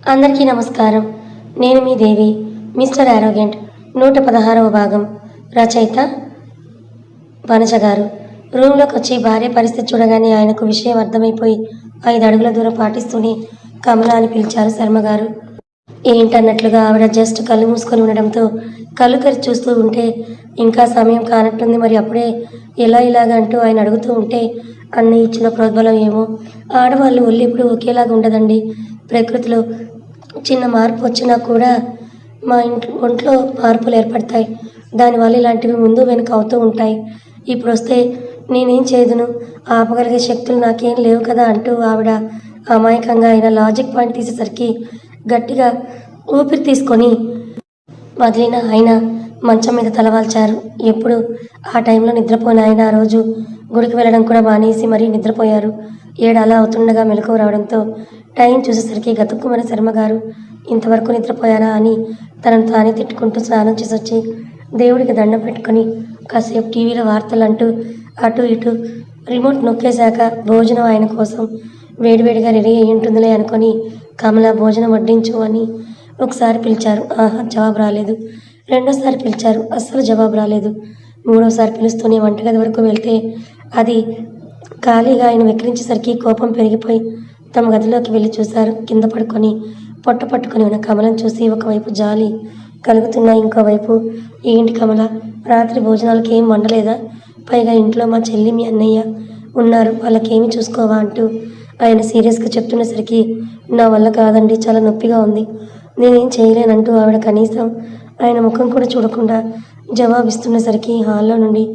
అందరికీ నమస్కారం. నేను మీ దేవి. మిస్టర్ ఆరోగెంట్ 116వ భాగం. రచయిత వనజ గారు. రూమ్లోకి వచ్చి భార్య పరిస్థితి చూడగానే ఆయనకు విషయం అర్థమైపోయి 5 అడుగుల దూరం పాటిస్తూనే కమల అని పిలిచారు శర్మగారు. ఏంటన్నట్లుగా ఆవిడ జస్ట్ కళ్ళు మూసుకొని ఉండడంతో కళ్ళు తెరిచి చూస్తూ ఉంటే ఇంకా సమయం కానట్టుంది, మరి అప్పుడే ఇలాగా అంటూ ఆయన అడుగుతూ ఉంటే అన్న ఇచ్చిన ప్రోద్బలం ఏమో. ఆడవాళ్ళు ఒళ్ళు ఇప్పుడు ఒకేలాగా ఉండదండి. ప్రకృతిలో చిన్న మార్పు వచ్చినా కూడా మా ఒంట్లో మార్పులు ఏర్పడతాయి. దానివల్ల ఇలాంటివి ముందు వెనుక అవుతూ ఉంటాయి. ఇప్పుడు వస్తే నేనేం చేయదును, ఆపగలిగే శక్తులు నాకేం లేవు కదా అంటూ ఆవిడ అమాయకంగా ఆయన లాజిక్ పాయింట్ తీసేసరికి గట్టిగా ఊపిరి తీసుకొని వదిలిన ఆయన మంచం మీద తలవాల్చారు. ఎప్పుడు ఆ టైంలో నిద్రపోయిన ఆయన ఆ రోజు గుడికి వెళ్ళడం కూడా మానేసి మరీ నిద్రపోయారు. 7 అలా అవుతుండగా మెలకువ రావడంతో టైం చూసేసరికి గతుక్కుమని శర్మగారు ఇంతవరకు నిద్రపోయారా అని తనను తానే తిట్టుకుంటూ స్నానం చేసి వచ్చి దేవుడికి దండం పెట్టుకుని కాసేపు టీవీలో వార్తలు అంటూ అటు ఇటు రిమోట్ నొక్కేశాక భోజనం ఆయన కోసం వేడివేడిగా రెడీ అయి ఉంటుందిలే అనుకొని కమల భోజనం వడ్డించు అని ఒకసారి పిలిచారు. జవాబు రాలేదు. రెండోసారి పిలిచారు. అస్సలు జవాబు రాలేదు. మూడోసారి పిలుస్తూనే వంటగది వరకు వెళ్తే అది ఖాళీగా ఆయన వెక్కిరించేసరికి కోపం పెరిగిపోయి తమ గదిలోకి వెళ్ళి చూశారు. కింద పడుకొని పొట్ట పట్టుకొని ఉన్న కమలను చూసి ఒకవైపు జాలి కలుగుతున్నా ఇంకోవైపు ఏంటి కమల, రాత్రి భోజనాలకి ఏం వండలేదా? పైగా ఇంట్లో మా చెల్లి మీ అన్నయ్య ఉన్నారు, వాళ్ళకేమీ చూసుకోవా అంటూ ఆయన సీరియస్గా చెప్తున్నసరికి నా వల్ల కాదండి, చాలా నొప్పిగా ఉంది, నేనేం చేయలేనంటూ ఆవిడ కనీసం ఆయన ముఖం కూడా చూడకుండా జవాబిస్తున్నసరికి హాల్లో నుండి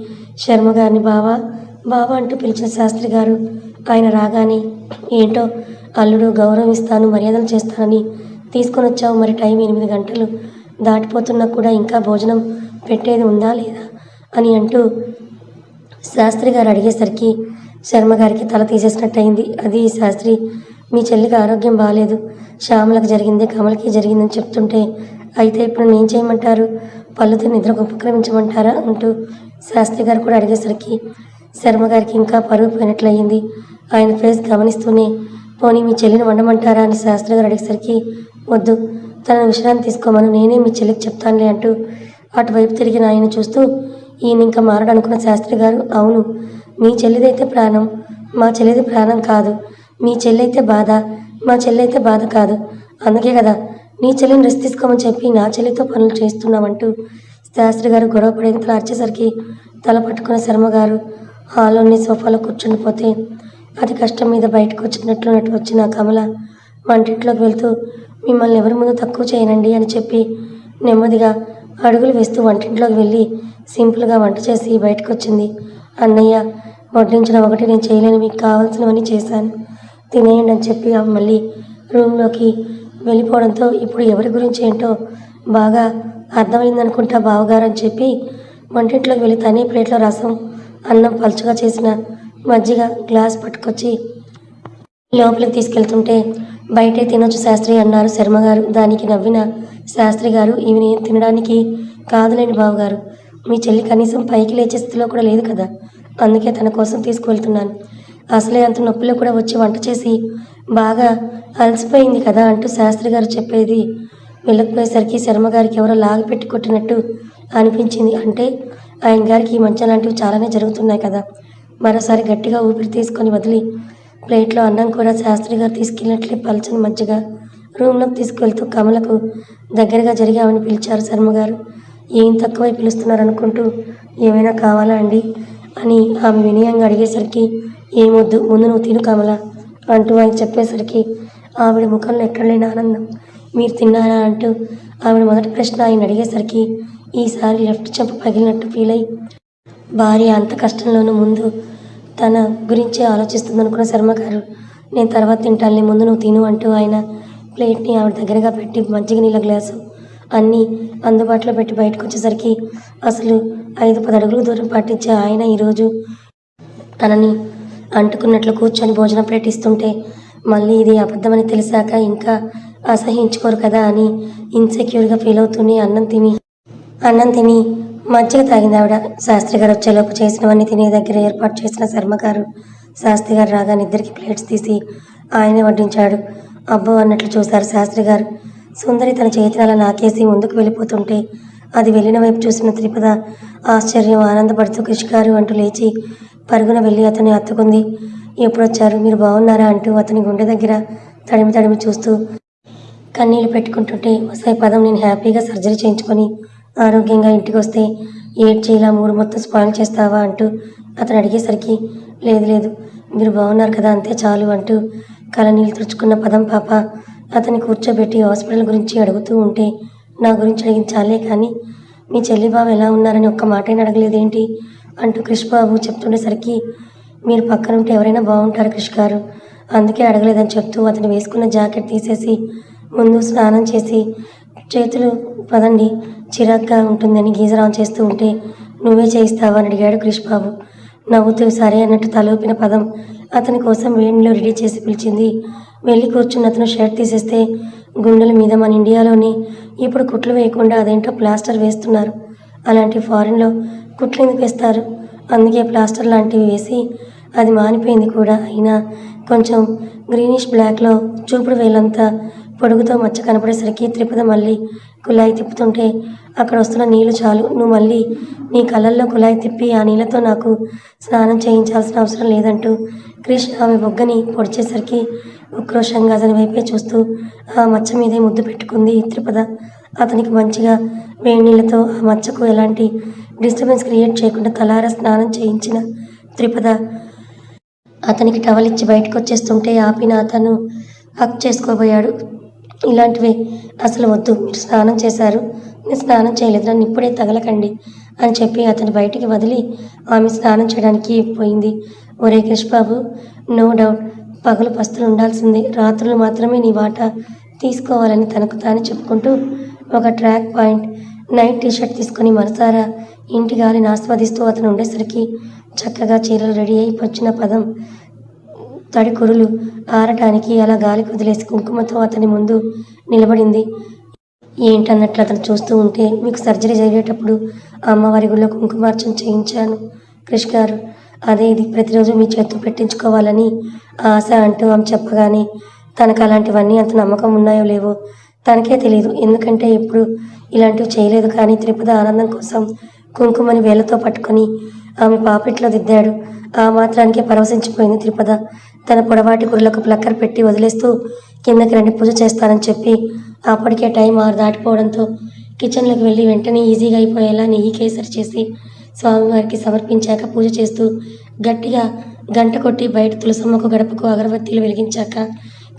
శర్మగారిని బావా బావా అంటూ పిలిచిన శాస్త్రి గారు ఆయన రాగానే ఏంటో అల్లుడు గౌరవం ఇస్తాను మర్యాదలు చేస్తానని తీసుకొని వచ్చావు, మరి టైం 8 గంటలు దాటిపోతున్నా కూడా ఇంకా భోజనం పెట్టేది ఉందా లేదా అని అంటూ శాస్త్రి గారు అడిగేసరికి శర్మగారికి తల తీసేసినట్టయింది. అది శాస్త్రి, మీ చెల్లికి ఆరోగ్యం బాగాలేదు, శ్యామలకు జరిగింది కమలకి జరిగిందని చెప్తుంటే అయితే ఇప్పుడు నేను చేయమంటారు, పళ్ళుతో నిద్రకు ఉపక్రమించమంటారా అంటూ శాస్త్రి గారు కూడా అడిగేసరికి శర్మగారికి ఇంకా పరుగు పోయినట్లయింది. ఆయన ఫేస్ గమనిస్తూనే పోనీ మీ చెల్లిని వండమంటారా అని శాస్త్రి గారు అడిగేసరికి వద్దు, తన విషయాన్ని తీసుకోమను, నేనే మీ చెల్లికి చెప్తానులే అంటూ అటువైపు తిరిగిన ఆయన చూస్తూ ఈయన ఇంకా మారడనుకున్న శాస్త్రి గారు అవును, మీ చెల్లిదైతే ప్రాణం, మా చెల్లిది ప్రాణం కాదు, మీ చెల్లైతే బాధ, మా చెల్లైతే బాధ కాదు, అందుకే కదా నీ చెల్లిని రెస్ట్ తీసుకోమని చెప్పి నా చెల్లితో పనులు చేస్తున్నామంటూ శాస్త్రి గారు గొడవ పడేంతలో అరిచేసరికి తల పట్టుకున్న శర్మగారు హాల్లోని సోఫాలో కూర్చుండిపోతే అది కష్టం మీద బయటకు వచ్చినట్టు వచ్చిన కమల వంటింట్లోకి వెళ్తూ మిమ్మల్ని ఎవరి ముందు తక్కువ చేయనండి అని చెప్పి నెమ్మదిగా అడుగులు వేస్తూ వంటింట్లోకి వెళ్ళి సింపుల్గా వంట చేసి బయటకు వచ్చింది. అన్నయ్య వడ్డించిన ఒకటి నేను చేయలేను, మీకు కావాల్సినవన్నీ చేశాను, తినేయండి అని చెప్పి మళ్ళీ రూమ్లోకి వెళ్ళిపోవడంతో ఇప్పుడు ఎవరి గురించి ఏంటో బాగా అర్థమైందనుకుంటా బావగారు అని చెప్పి వంటింట్లోకి వెళ్ళి తనే ప్లేట్లో రసం అన్నం పలుచగా చేసిన మజ్జిగ గ్లాస్ పట్టుకొచ్చి లోపలికి తీసుకెళ్తుంటే బయటే తినొచ్చు శాస్త్రి అన్నారు శర్మగారు. దానికి నవ్విన శాస్త్రి గారు ఇవి నేను తినడానికి కాదులేండి బావగారు, మీ చెల్లి కనీసం పైకి లేచే స్థితిలో కూడా లేదు కదా, అందుకే తన కోసం తీసుకువెళ్తున్నాను, అసలే అంత నొప్పిలో కూడా వచ్చి వంట చేసి బాగా అలసిపోయింది కదా అంటూ శాస్త్రి గారు చెప్పేది వెళ్ళకపోయేసరికి శర్మగారికి ఎవరో లాగి పెట్టి కొట్టినట్టు అనిపించింది. అంటే ఆయన గారికి ఈ మధ్య లాంటివి చాలానే జరుగుతున్నాయి కదా. మరోసారి గట్టిగా ఊపిరి తీసుకొని వదిలి ప్లేట్లో అన్నం కూడా శాస్త్రి గారు తీసుకెళ్ళినట్లే పల్చని మజ్జిగ రూమ్లోకి తీసుకువెళ్తూ కమలకు దగ్గరగా జరిగి ఆమెను పిలిచారు శర్మగారు. ఏం తక్కువై పిలుస్తున్నారు అనుకుంటూ ఏమైనా కావాలా అండి అని ఆమె వినయంగా అడిగేసరికి ఏమొద్దు, ముందు నువ్వు తిను కమల అంటూ ఆయన చెప్పేసరికి ఆవిడ ముఖంలో ఎక్కడలేని ఆనందం. మీరు తిన్నారా అంటూ ఆవిడ మొదటి ప్రశ్న ఆయన అడిగేసరికి ఈసారి లెఫ్ట్ చెంప పగిలినట్టు ఫీల్ అయి భార్య అంత కష్టంలోనూ ముందు తన గురించే ఆలోచిస్తుందనుకున్న శర్మగారు నేను తర్వాత తింటానులే, ముందు నువ్వు తిను అంటూ ఆయన ప్లేట్ని ఆవిడ దగ్గరగా పెట్టి మజ్జిగ నీళ్ళ గ్లాసు అన్నీ అందుబాటులో పెట్టి బయటకు వచ్చేసరికి అసలు 5-10 అడుగులు దూరం పాటించే ఆయన ఈరోజు తనని అంటుకున్నట్లు కూర్చొని భోజనం ప్లేట్ ఇస్తుంటే మళ్ళీ ఇది అబద్ధమని తెలిసాక ఇంకా అసహించుకోరు కదా అని ఇన్సెక్యూర్గా ఫీల్ అవుతూనే అన్నం తిని మజ్జిగ తాగింది ఆవిడ. శాస్త్రి గారు వచ్చేలోపు చేసినవన్నీ తినే దగ్గర ఏర్పాటు చేసిన శర్మగారు శాస్త్రి గారు రాగానే ఇద్దరికి ప్లేట్స్ తీసి ఆయనే వడ్డించాడు. అబ్బో అన్నట్లు చూశారు శాస్త్రి గారు. సుందరి తన చేతిని అలా నాకేసి ముందుకు వెళ్ళిపోతుంటే అది వెళ్ళిన వైపు చూసిన త్రిపద ఆశ్చర్యం ఆనందపడుతూ కృషి గారు అంటూ లేచి పరుగున వెళ్ళి అతన్ని హత్తుకుంది. ఎప్పుడొచ్చారు, మీరు బాగున్నారా అంటూ అతని గుండె దగ్గర తడిమి తడిమి చూస్తూ కన్నీళ్లు పెట్టుకుంటుంటే, వసాయి పదం, నేను హ్యాపీగా సర్జరీ చేయించుకొని ఆరోగ్యంగా ఇంటికి వస్తే ఏడ్చి ఇలా మూడు మొత్తం స్పాయిల్ చేస్తావా అంటూ అతను అడిగేసరికి, లేదు లేదు మీరు బాగున్నారు కదా అంతే చాలు అంటూ కళ్ళనీళ్ళు తుడుచుకున్న పదం పాప అతన్ని కూర్చోబెట్టి హాస్పిటల్ గురించి అడుగుతూ ఉంటే, నా గురించి అడిగింది చాలే కానీ మీ చెల్లి బాబు ఎలా ఉన్నారని ఒక్క మాటైనా అడగలేదేంటి అంటూ క్రిష్ బాబు చెప్తుండేసరికి, మీరు పక్కనుంటే ఎవరైనా బాగుంటారు క్రిష్ గారు, అందుకే అడగలేదని చెప్తూ అతను వేసుకున్న జాకెట్ తీసేసి ముందు స్నానం చేసి చేతులు పదండి చిరాగ్గా ఉంటుందని గీజర్ ఆన్ చేస్తూ ఉంటే, నువ్వే చేయిస్తావా అని అడిగాడు క్రిష్ బాబు. నవ్వుతూ సరే అన్నట్టు తలూపిన పదం అతని కోసం వేడిలో రెడీ చేసి పిలిచింది. వెళ్ళి కూర్చున్న అతను షర్ట్ తీసేస్తే, గుండెల మీద మన ఇండియాలోని ఇప్పుడు కుట్లు వేయకుండా అదేంటో ప్లాస్టర్ వేస్తున్నారు, అలాంటి ఫారిన్లో కుట్లు ఎందుకు వేస్తారు, అందుకే ప్లాస్టర్ లాంటివి వేసి అది మానిపోయింది కూడా, అయినా కొంచెం గ్రీనిష్ బ్లాక్లో చూపుడు వేలంతా పొడుగుతో మచ్చ కనపడేసరికి త్రిపద మళ్ళీ కుళాయి తిప్పుతుంటే, అక్కడ వస్తున్న నీళ్లు చాలు, నువ్వు మళ్ళీ నీ కళ్ళల్లో కుళాయి తిప్పి ఆ నీళ్లతో నాకు స్నానం చేయించాల్సిన అవసరం లేదంటూ క్రిష్ ఆమె బొగ్గని పొడిచేసరికి ఉక్రోషంగా అతని వైపే చూస్తూ ఆ మచ్చ మీదే ముద్దు పెట్టుకుంది త్రిపద. అతనికి మంచిగా వేడి నీళ్లతో ఆ మచ్చకు ఎలాంటి డిస్టర్బెన్స్ క్రియేట్ చేయకుండా తలారా స్నానం చేయించిన త్రిపద అతనికి టవల్ ఇచ్చి బయటకు వచ్చేస్తుంటే ఆపిన అతను హక్ చేసుకోబోయాడు. ఇలాంటివే అసలు వద్దు, మీరు స్నానం చేశారు, నేను స్నానం చేయలేదు, నన్ను ఇప్పుడే తగలకండి అని చెప్పి అతను బయటికి వదిలి ఆమె స్నానం చేయడానికి పోయింది. ఒరే క్రిష్ బాబు, నో డౌట్ పగలు పస్తులు ఉండాల్సిందే, రాత్రులు మాత్రమే నీ వాటా తీసుకోవాలని తనకు తాను చెప్పుకుంటూ ఒక ట్రాక్ పాయింట్ నైట్ టీషర్ట్ తీసుకుని మనసారా ఇంటి గాలిని ఆస్వాదిస్తూ అతను ఉండేసరికి చక్కగా చీరలు రెడీ అయి వచ్చిన పదం తడి కురులు ఆరటానికి అలా గాలి కుదిలేసి కుంకుమతో అతని ముందు నిలబడింది. ఏంటన్నట్లు అతను చూస్తూ ఉంటే, మీకు సర్జరీ జరిగేటప్పుడు అమ్మవారి గుళ్ళో కుంకుమార్చన చేయించాను క్రిష్ గారు, అదే ఇది ప్రతిరోజు మీ చేత్తో పెట్టించుకోవాలని ఆశ అంటూ ఆమె చెప్పగానే తనకు అలాంటివన్నీ అంత నమ్మకం ఉన్నాయో లేవో తనకే తెలియదు. ఎందుకంటే ఎప్పుడు ఇలాంటివి చేయలేదు. కానీ త్రిపద ఆనందం కోసం కుంకుమని వేళ్లతో పట్టుకొని ఆమె పాపిట్లో దిద్దాడు. ఆ మాత్రానికే పరవశించిపోయింది త్రిపద. తన పొడవాటి కుర్లకు ప్లక్కర్ పెట్టి వదిలేస్తూ కిందకి రండి పూజ చేస్తానని చెప్పి అప్పటికే టైం 6 దాటిపోవడంతో కిచెన్లోకి వెళ్ళి వెంటనే ఈజీగా అయిపోయేలా నెయ్యి కేసరి చేసి స్వామివారికి సమర్పించాక పూజ చేస్తూ గట్టిగా గంట కొట్టి బయట తులసమ్మకు గడపకు అగరబత్తీలు వెలిగించాక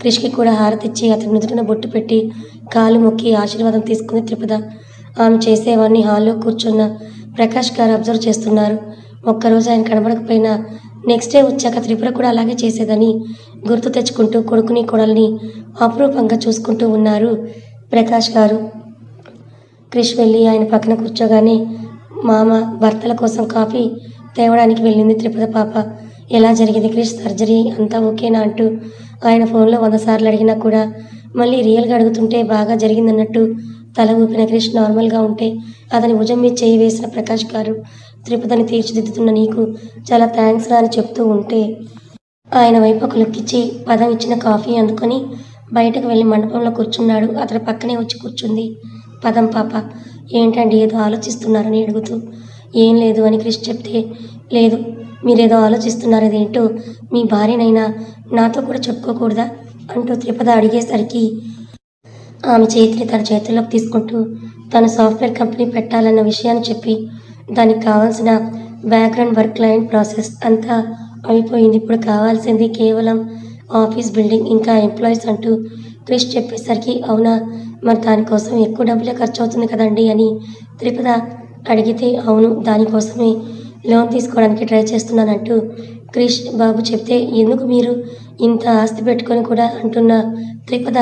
క్రిష్కి కూడా హారతిచ్చి అతని నుదుటిన బొట్టు పెట్టి కాలు మొక్కి ఆశీర్వాదం తీసుకుంది త్రిపద. ఆమె చేసేవన్నీ హాల్లో కూర్చున్న ప్రకాష్ గారు అబ్జర్వ్ చేస్తున్నారు. ఒక్కరోజు ఆయన కనబడకపోయినా నెక్స్ట్ డే వచ్చాక త్రిపుర కూడా అలాగే చేసేదని గుర్తు తెచ్చుకుంటూ కొడుకుని కోడల్ని అపురూపంగా చూసుకుంటూ ఉన్నారు ప్రకాష్ గారు. క్రిష్ వెళ్ళి ఆయన పక్కన కూర్చోగానే మామ భర్తల కోసం కాఫీ తేవడానికి వెళ్ళింది త్రిపద పాప. ఎలా జరిగింది క్రిష్, సర్జరీ అంతా ఓకేనా అంటూ ఆయన ఫోన్లో 100 సార్లు అడిగినా కూడా మళ్ళీ రియల్గా అడుగుతుంటే బాగా జరిగిందన్నట్టు తల ఊపిన క్రిష్ నార్మల్గా ఉంటే అతని భుజం మీద చేయి వేసిన ప్రకాష్ గారు, త్రిపదని తీర్చిదిద్దుతున్న నీకు చాలా థ్యాంక్స్ రా అని చెప్తూ ఉంటే ఆయన వైపు ఒక లుక్ ఇచ్చి పదం ఇచ్చిన కాఫీ అందుకొని బయటకు వెళ్ళి మండపంలో కూర్చున్నాడు. అతని పక్కనే వచ్చి కూర్చుంది పదం పాప. ఏంటండి ఏదో ఆలోచిస్తున్నారని అడుగుతూ, ఏం లేదు అని క్రిష్ చెప్తే, లేదు మీరేదో ఆలోచిస్తున్నారు, అదేంటో మీ భార్యనైనా నాతో కూడా చెప్పుకోకూడదా అంటూ త్రిపద అడిగేసరికి ఆమె చేతిని తన చేతుల్లోకి తీసుకుంటూ తను సాఫ్ట్వేర్ కంపెనీ పెట్టాలన్న విషయాన్ని చెప్పి దానికి కావాల్సిన బ్యాక్గ్రౌండ్ వర్క్ క్లయింట్ ప్రాసెస్ అంతా అయిపోయింది, ఇప్పుడు కావాల్సింది కేవలం ఆఫీస్ బిల్డింగ్ ఇంకా ఎంప్లాయీస్ అంటూ క్రిష్ చెప్పేసరికి, అవునా మరి దానికోసం ఎక్కువ డబ్బులే ఖర్చు అవుతుంది కదండి అని త్రిపద అడిగితే, అవును దానికోసమే లోన్ తీసుకోవడానికి ట్రై చేస్తున్నానంటూ క్రిష్ బాబు చెప్తే, ఎందుకు మీరు ఇంత ఆస్తి పెట్టుకొని కూడా అంటున్న త్రిపద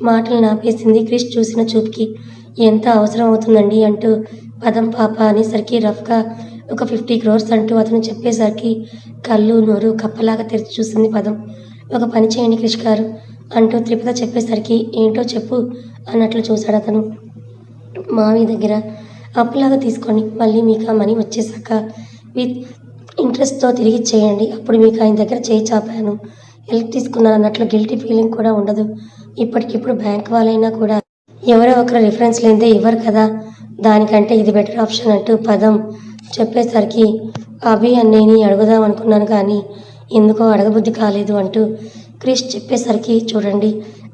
మాటలు నాపేసింది క్రిష్ చూసిన చూపుకి. ఎంత అవసరం అవుతుందండి అంటూ పదం పాప అనేసరికి రఫ్గా ఒక 50 crores అంటూ అతను చెప్పేసరికి కళ్ళు నోరు కప్పలాగా తెరిచి చూసింది పదం. ఒక పని చేయండి క్రిష్ గారు అంటూ త్రిపద చెప్పేసరికి ఏంటో చెప్పు అన్నట్లు చూశాడు అతను. మావి దగ్గర అప్పులాగా తీసుకోండి, మళ్ళీ మీకు ఆ మనీ వచ్చేసాక విత్ ఇంట్రెస్ట్తో తిరిగి చేయండి, అప్పుడు మీకు ఆయన దగ్గర చేయి చాపాను హెల్ప్ తీసుకున్నాను అన్నట్లు గిల్టీ ఫీలింగ్ కూడా ఉండదు ఇప్పటికిప్పుడు బ్యాంక్ వాళ్ళైనా కూడా ఎవరో ఒకరు రిఫరెన్స్ లేదే ఇవ్వరు కదా, దానికంటే ఇది బెటర్ ఆప్షన్ అంటూ పదం చెప్పేసరికి అభి అన్నయ్యని అడుగుదాం అనుకున్నాను కానీ ఎందుకో అడగబుద్ధి కాలేదు అంటూ క్రిష్ చెప్పేసరికి చూడండి,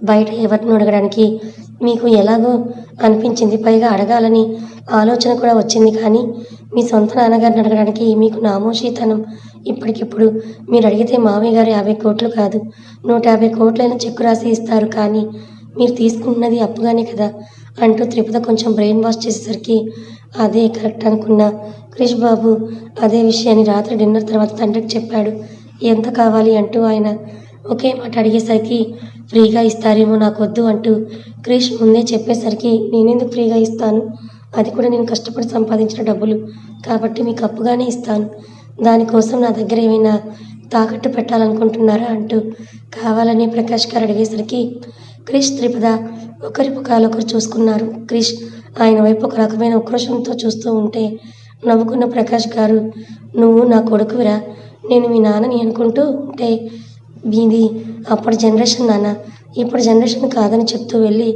బయట ఎవరిని అడగడానికి మీకు ఎలాగో అనిపించింది, పైగా అడగాలని ఆలోచన కూడా వచ్చింది, కానీ మీ సొంత నాన్నగారిని అడగడానికి మీకు నామోషీతనం. ఇప్పటికిప్పుడు మీరు అడిగితే మామయ్య గారు 50 కోట్లు కాదు 150 కోట్లైనా చెక్కు రాసి ఇస్తారు, కానీ మీరు తీసుకున్నది అప్పుగానే కదా అంటూ త్రిపుత కొంచెం బ్రెయిన్ వాష్ చేసేసరికి అదే కరెక్ట్ అనుకున్న క్రిష్ బాబు అదే విషయాన్ని రాత్రి డిన్నర్ తర్వాత తండ్రికి చెప్పాడు. ఎంత కావాలి అంటూ ఆయన ఒకే మాట అడిగేసరికి ఫ్రీగా ఇస్తారేమో నాకొద్దు అంటూ క్రిష్ ముందే చెప్పేసరికి నేనెందుకు ఫ్రీగా ఇస్తాను, అది కూడా నేను కష్టపడి సంపాదించిన డబ్బులు కాబట్టి మీకు అప్పుగానే ఇస్తాను, దానికోసం నా దగ్గర ఏమైనా తాకట్టు పెట్టాలనుకుంటున్నారా అంటూ కావాలని ప్రకాష్ గారు అడిగేసరికి క్రిష్ త్రిపుద ఒకరి ముఖాలొకరు చూసుకున్నారు. క్రిష్ ఆయన వైపు ఒక రకమైన ఉక్రోషంతో చూస్తూ ఉంటే నవ్వుకున్న ప్రకాష్ గారు, నువ్వు నా కొడుకువిరా, నేను మీ నాన్నని అనుకుంటూ ఉంటే మీది అప్పటి జనరేషన్ నాన్న, ఇప్పుడు జనరేషన్ కాదని చెప్తూ వెళ్ళి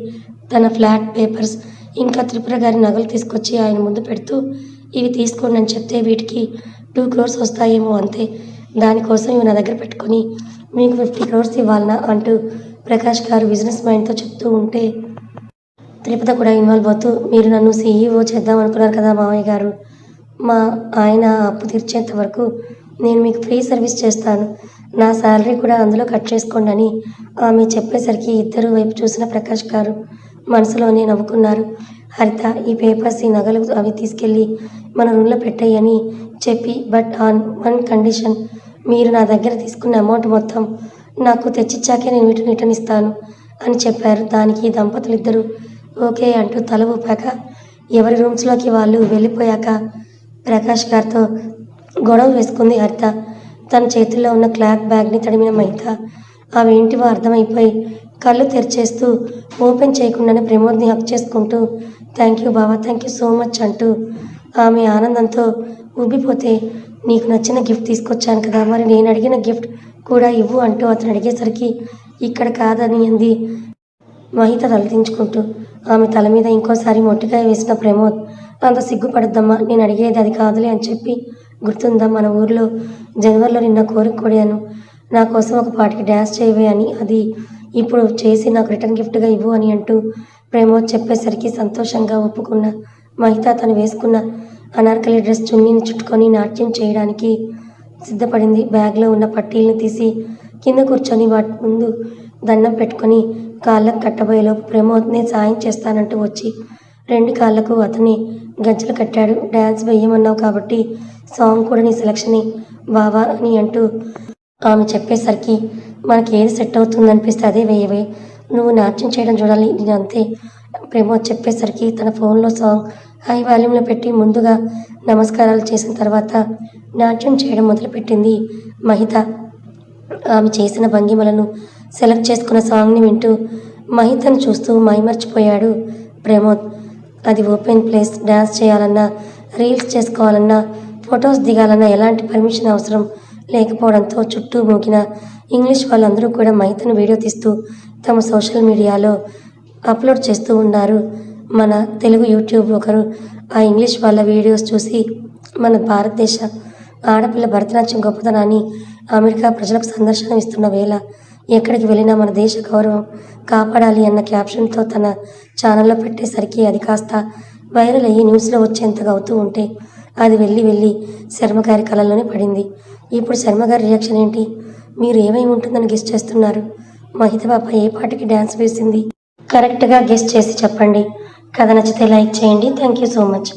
తన ఫ్లాట్ పేపర్స్ ఇంకా త్రిపుర గారి నగలు తీసుకొచ్చి ఆయన ముందు పెడుతూ ఇవి తీసుకోండి అని చెప్తే వీటికి 2 crores వస్తాయేమో అంతే, దానికోసం ఇవి నా దగ్గర పెట్టుకొని మీకు 50 crores ఇవ్వాలనా అంటూ ప్రకాష్ గారు బిజినెస్ మైండ్తో చెప్తూ ఉంటే త్రిపుత కూడా ఇన్వాల్వ్ అవుతూ మీరు నన్ను CEO చేద్దాం అనుకున్నారు కదా మామయ్య గారు, మా ఆయన అప్పు తీర్చేంత వరకు నేను మీకు ఫ్రీ సర్వీస్ చేస్తాను, నా శాలరీ కూడా అందులో కట్ చేసుకోండి అని ఆమె చెప్పేసరికి ఇద్దరు వైపు చూసిన ప్రకాష్ గారు మనసులోనే నవ్వుకున్నారు. హరిత ఈ పేపర్స్ ఈ నగలు అవి తీసుకెళ్ళి మన రూమ్లో పెట్టేయని చెప్పి, బట్ ఆన్ 1 కండిషన్, మీరు నా దగ్గర తీసుకున్న అమౌంట్ మొత్తం నాకు తెచ్చిచ్చాకే నేను వీటిని రిటర్న్ ఇస్తాను అని చెప్పారు. దానికి దంపతులిద్దరూ ఓకే అంటూ తల ఊపాక ఎవరి రూమ్స్లోకి వాళ్ళు వెళ్ళిపోయాక ప్రకాష్ గారితో గొడవ వేసుకుంది హరిత. తన చేతుల్లో ఉన్న క్లాత్ బ్యాగ్ని తడిమిన మహిత అవేంటివో అర్థమైపోయి కళ్ళు తెరిచేస్తూ ఓపెన్ చేయకుండానే ప్రమోద్ని హక్ చేసుకుంటూ థ్యాంక్ యూ బావా, థ్యాంక్ యూ సో మచ్ అంటూ ఆమె ఆనందంతో ఉబ్బిపోతే నీకు నచ్చిన గిఫ్ట్ తీసుకొచ్చాను కదా, మరి నేను అడిగిన గిఫ్ట్ కూడా ఇవ్వు అంటూ అతను అడిగేసరికి ఇక్కడ కాదని అంది మహిత తలదించుకుంటూ. ఆమె తల మీద ఇంకోసారి మొట్టికాయ వేసిన ప్రమోద్ అంత సిగ్గుపడద్దమ్మా, నేను అడిగేది అది కాదులే అని చెప్పి, గుర్తుందా మన ఊర్లో జనవరిలో నిన్న కోరిక కొడాను, నా కోసం ఒక పాటికి డ్యాన్స్ చేయవే అని, అది ఇప్పుడు చేసి నాకు రిటర్న్ గిఫ్ట్గా ఇవ్వు అని అంటూ ప్రమోద్ చెప్పేసరికి సంతోషంగా ఒప్పుకున్న మహిత తను వేసుకున్న అనార్కలి డ్రెస్ చున్నీని చుట్టుకొని నాట్యం చేయడానికి సిద్ధపడింది. బ్యాగ్లో ఉన్న పట్టీలను తీసి కింద కూర్చొని వాటి ముందు దండం పెట్టుకొని కాళ్ళకు కట్టబోయేలోపు ప్రమోద్నే సాయం చేస్తానంటూ వచ్చి 2 కాళ్ళకు అతనే గజ్జలు కట్టాడు. డ్యాన్స్ వేయమన్నావు కాబట్టి సాంగ్ కూడా నీ సెలక్షనే బావా అని అంటూ ఆమె చెప్పేసరికి మనకి ఏది సెట్ అవుతుంది అనిపిస్తే అదే వేయవే, నువ్వు నాట్యం చేయడం చూడాలి నేను అంతే. ప్రమోద్ చెప్పేసరికి తన ఫోన్లో సాంగ్ హై వాల్యూమ్లో పెట్టి ముందుగా నమస్కారాలు చేసిన తర్వాత నాట్యం చేయడం మొదలుపెట్టింది మహిత. ఆమె చేసిన భంగిమలను సెలెక్ట్ చేసుకున్న సాంగ్ని వింటూ మహితను చూస్తూ మైమర్చిపోయాడు ప్రమోద్. అది ఓపెన్ ప్లేస్, డ్యాన్స్ చేయాలన్నా రీల్స్ చేసుకోవాలన్నా ఫొటోస్ దిగాలన్నా ఎలాంటి పర్మిషన్ అవసరం లేకపోవడంతో చుట్టూ మూగిన ఇంగ్లీష్ వాళ్ళందరూ కూడా మహితను వీడియో తీస్తూ తమ సోషల్ మీడియాలో అప్లోడ్ చేస్తూ ఉన్నారు. మన తెలుగు యూట్యూబ్ ఒకరు ఆ ఇంగ్లీష్ వాళ్ళ వీడియోస్ చూసి మన భారతదేశ ఆడపిల్ల భరతనాట్యం గొప్పతనాన్ని అమెరికా ప్రజలకు సందర్శనం ఇస్తున్న వేళ ఎక్కడికి వెళ్ళినా మన దేశ గౌరవం కాపాడాలి అన్న క్యాప్షన్తో తన ఛానల్లో పెట్టేసరికి అది కాస్త వైరల్ అయ్యి న్యూస్లో వచ్చేంతగా అవుతూ ఉంటే అది వెళ్ళి శర్మగారి కళల్లోనే పడింది. ఇప్పుడు శర్మగారి రియాక్షన్ ఏంటి, మీరు ఏమేమి ఉంటుందని గెస్ట్ చేస్తున్నారు? మహిత పాప ఏ పాటకి డ్యాన్స్ వేసింది? కరెక్ట్గా గెస్ట్ చేసి చెప్పండి. కథ నచ్చితే లైక్ చేయండి. Thank you so much.